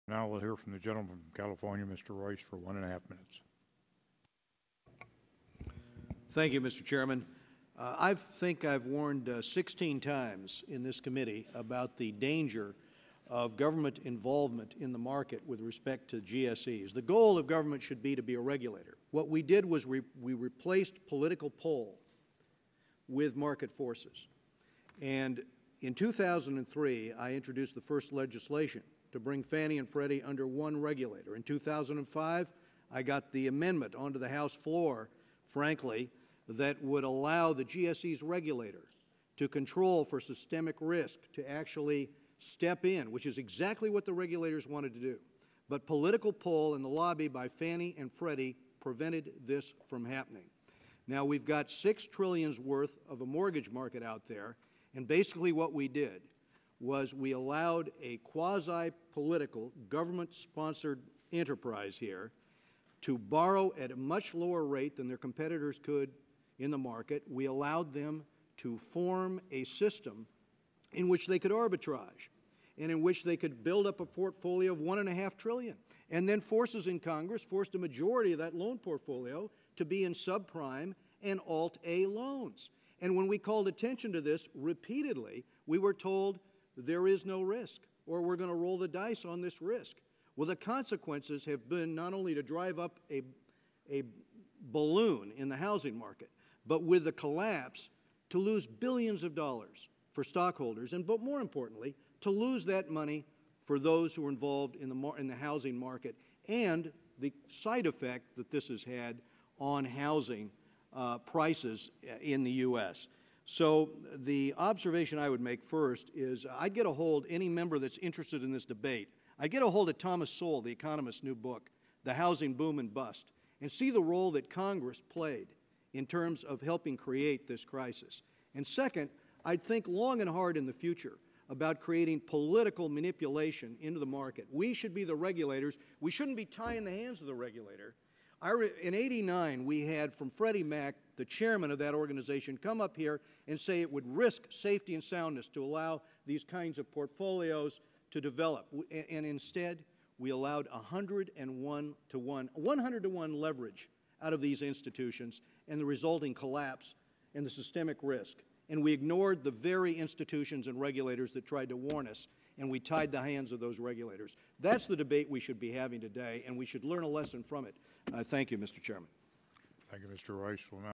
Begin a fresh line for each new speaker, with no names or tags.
Now we'll hear from the gentleman from California, Mr. Royce, for 1.5 minutes.
Thank you, Mr. Chairman. I think I've warned 16 times in this committee about the danger of government involvement in the market with respect to GSEs. The goal of government should be to be a regulator. What we did was we replaced political pull with market forces. And in 2003, I introduced the first legislation to bring Fannie and Freddie under one regulator. In 2005, I got the amendment onto the House floor, frankly, that would allow the GSE's regulator to control for systemic risk, to actually step in, which is exactly what the regulators wanted to do. But political pull and the lobby by Fannie and Freddie prevented this from happening. Now we've got $6 trillion worth of a mortgage market out there, and basically what we did was we allowed a quasi-political, government-sponsored enterprise here to borrow at a much lower rate than their competitors could in the market. We allowed them to form a system in which they could arbitrage and in which they could build up a portfolio of $1.5 trillion. And then forces in Congress forced a majority of that loan portfolio to be in subprime and Alt-A loans. And when we called attention to this repeatedly, we were told there is no risk, or we're going to roll the dice on this risk. Well, the consequences have been not only to drive up a balloon in the housing market, but with the collapse, to lose billions of dollars for stockholders, and but more importantly, to lose that money for those who are involved in the housing market, and the side effect that this has had on housing prices in the U.S. So the observation I would make first is I'd get a hold, any member that's interested in this debate, I'd get a hold of Thomas Sowell, the economist's new book, The Housing Boom and Bust, and see the role that Congress played in terms of helping create this crisis. And second, I'd think long and hard in the future about creating political manipulation into the market. We should be the regulators. We shouldn't be tying the hands of the regulator. In '89, we had from Freddie Mac, the chairman of that organization, come up here and say it would risk safety and soundness to allow these kinds of portfolios to develop. And instead, we allowed 101 to 1 leverage out of these institutions and the resulting collapse and the systemic risk. And we ignored the very institutions and regulators that tried to warn us, and we tied the hands of those regulators. That's the debate we should be having today, and we should learn a lesson from it. Thank you, Mr. Chairman.
Thank you, Mr. Royce. We'll now